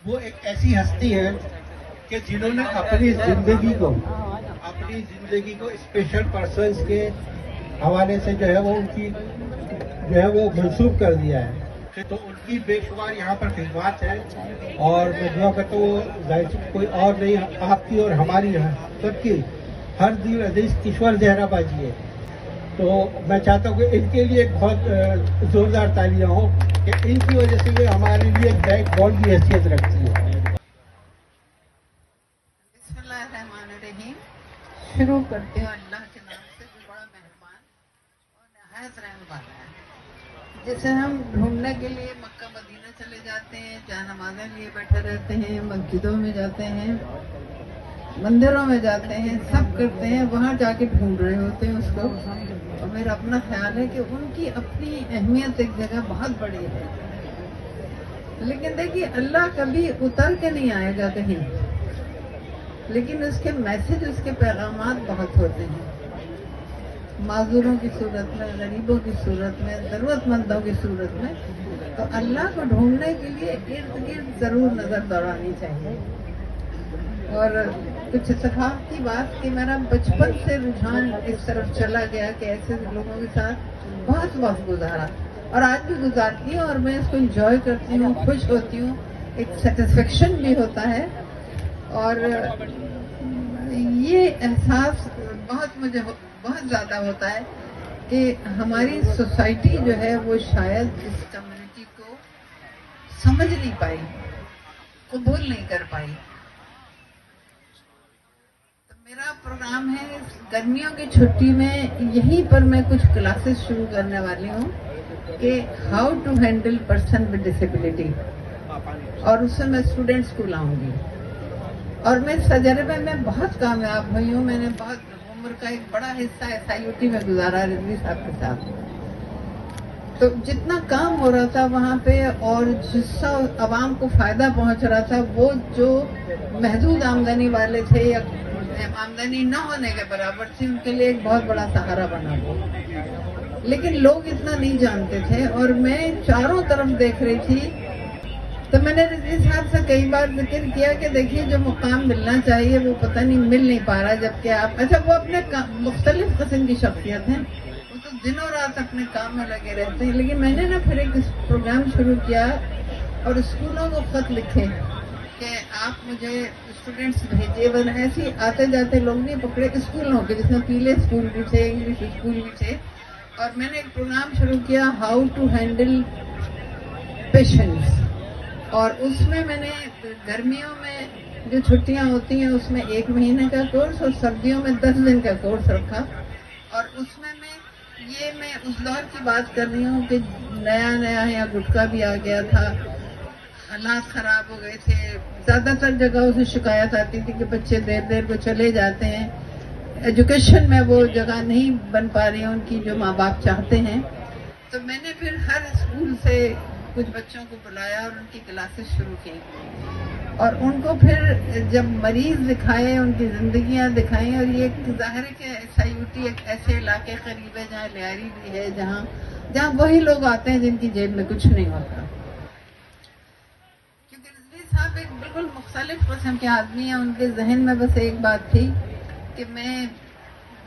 وہ ایک ایسی ہستی ہے کہ جنہوں نے اپنی زندگی کو اسپیشل پرسنز کے حوالے سے جو ہے وہ ان کی جو ہے وہ منسوخ کر دیا ہے. تو ان کی بے شمار یہاں پر خدمات ہیں اور میں دعا کرتا ہوں ظاہر سے کوئی اور نہیں آپ کی اور ہماری سب کی ہر دل عزیز کشور زہرا باجی ہے. تو میں چاہتا ہوں کہ ان کے لیے ایک بہت زوردار تالیاں ہوں کہ ان کی وجہ سے یہ ہمارے لیے ایک بیک بون کی حیثیت رکھتی ہے. بسم اللہ الرحمن الرحیم. شروع کرتے ہوں اللہ کے نام سے جو بڑا مہربان اور نہایت رحم والا ہے. جیسے ہم ڈھونڈنے کے لیے مکہ مدینہ چلے جاتے ہیں، جہاں نمازیں لیے بیٹھے رہتے ہیں، مسجدوں میں جاتے ہیں، مندروں میں جاتے ہیں، سب کرتے ہیں، وہاں جا کے ڈھونڈ رہے ہوتے ہیں اس کو. اور میرا اپنا خیال ہے کہ ان کی اپنی اہمیت ایک جگہ بہت بڑی ہے. لیکن دیکھیے اللہ کبھی اتر کے نہیں آئے گا کہیں، لیکن اس کے میسج، اس کے پیغامات بہت ہوتے ہیں. معذوروں کی صورت میں، غریبوں کی صورت میں، ضرورت مندوں کی صورت میں. تو اللہ کو ڈھونڈنے کے لیے ارد گرد ضرور نظر دوڑانی چاہیے. اور کچھ اتفاق کی بات کہ میرا بچپن سے رجحان اس طرف چلا گیا کہ ایسے لوگوں کے ساتھ بہت وقت گزارا، اور آج بھی گزارتی ہوں، اور میں اس کو انجوائے کرتی ہوں، خوش ہوتی ہوں، ایک سیٹسفیکشن بھی ہوتا ہے. اور یہ احساس مجھے بہت زیادہ ہوتا ہے کہ ہماری سوسائٹی جو ہے وہ شاید اس کمیونٹی کو سمجھ نہیں پائی، قبول نہیں کر پائی. تو میرا پروگرام ہے گرمیوں کی چھٹی میں، یہیں پر میں کچھ کلاسز شروع کرنے والی ہوں کہ how to handle person with disability, اور اس سے میں اسٹوڈینٹس کو لاؤں گی. اور میں اس تجربے میں بہت کامیاب ہوئی ہوں. میں نے بہت عمر کا ایک بڑا حصہ SIUT میں گزارا رضوی صاحب کے ساتھ. تو جتنا کام ہو رہا تھا وہاں پہ اور جس سے عوام کو فائدہ پہنچ رہا تھا، وہ جو محدود آمدنی والے تھے یا آمدنی نہ ہونے کے برابر تھی، ان کے لیے ایک بہت بڑا سہارا بنا وہ. لیکن لوگ اتنا نہیں جانتے تھے، اور میں چاروں طرف دیکھ رہی تھی. تو میں نے رضوی صاحب سے کئی بار ذکر کیا کہ دیکھیے جو مقام ملنا چاہیے وہ پتہ نہیں مل نہیں پا رہا، جبکہ آپ اچھا وہ اپنے مختلف قسم کی شخصیت ہیں، وہ تو دن اور رات اپنے کام میں لگے رہتے ہیں. لیکن میں نے نا پھر ایک پروگرام شروع کیا اور اسکولوں کو خط لکھے کہ آپ مجھے اسٹوڈنٹس بھیجیے. بس ایسے ہی آتے جاتے لوگ نہیں پکڑے، اسکولوں کے جس میں پیلے اسکول بھی تھے، انگلش اسکول بھی تھے. اور میں نے ایک پروگرام شروع کیا ہاؤ ٹو ہینڈل پیشنٹس. اور اس میں نے گرمیوں میں جو چھٹیاں ہوتی ہیں اس میں 1 مہینے کا کورس، اور سردیوں میں 10 دن کا کورس رکھا. اور اس میں میں اس دور کی بات کر رہی ہوں کہ نیا یا گٹکا بھی آ گیا تھا، حالات خراب ہو گئے تھے. زیادہ تر جگہوں سے شکایت آتی تھی کہ بچے دیر دیر کو چلے جاتے ہیں، ایجوکیشن میں وہ جگہ نہیں بن پا رہی ہے ان کی جو ماں باپ چاہتے ہیں. تو میں نے پھر ہر اسکول سے کچھ بچوں کو بلایا اور ان کی کلاسز شروع کی. اور ان کو پھر جب مریض دکھائے، ان کی زندگیاں دکھائیں. اور یہ ظاہر ہے کہ SIUT ایک ایسے علاقے قریب ہے جہاں لیاری بھی ہے، جہاں وہی لوگ آتے ہیں جن کی جیب میں کچھ نہیں ہوتا. کیونکہ رضوی صاحب ایک بالکل مختلف قسم کے آدمی ہیں. ان کے ذہن میں بس ایک بات تھی کہ میں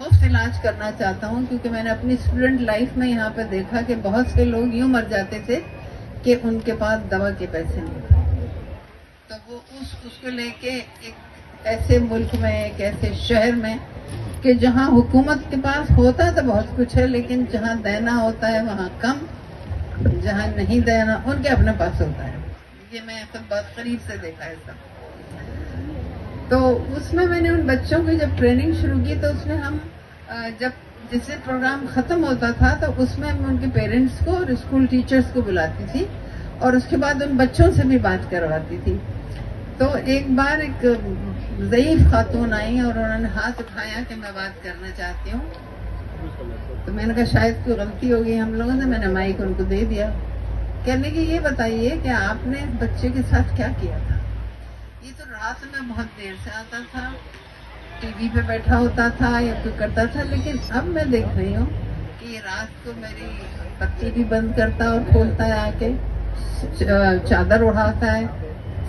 مفت علاج کرنا چاہتا ہوں، کیونکہ میں نے اپنی اسٹوڈنٹ لائف میں یہاں پہ دیکھا کہ بہت سے لوگ یوں مر جاتے تھے کہ ان کے پاس دوا کے پیسے نہیں تھے. تو وہ اس کو لے کے ایک ایسے ملک میں، ایک ایسے شہر میں کہ جہاں حکومت کے پاس ہوتا تو بہت کچھ ہے، لیکن جہاں دینا ہوتا ہے وہاں کم، جہاں نہیں دینا ان کے اپنے پاس ہوتا ہے. یہ میں خود بہت قریب سے دیکھا ہے سب. تو اس میں نے ان بچوں کی جب ٹریننگ شروع کی تو اس میں ہم جب جسے پروگرام ختم ہوتا تھا تو اس میں ان کے پیرنٹس کو اور اسکول ٹیچرز کو بلاتی تھی، اور اس کے بعد ان بچوں سے بھی بات کرواتی تھی. تو ایک بار ایک ضعیف خاتون آئی اور انہوں نے ہاتھ اٹھایا کہ میں بات کرنا چاہتی ہوں. تو میں نے کہا شاید کوئی غلطی ہو گئی ہم لوگوں سے. میں نے مائک ان کو دے دیا. کہنے کہ یہ بتائیے کہ آپ نے بچے کے ساتھ کیا کیا تھا؟ یہ تو رات میں بہت دیر سے آتا تھا، ٹی وی پہ بیٹھا ہوتا تھا یا کوئی کرتا تھا، لیکن اب میں دیکھ رہی ہوں کہ یہ رات کو میری بتی بھی بند کرتا اور کھولتا ہے، آ کے چادر اڑاتا ہے،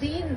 3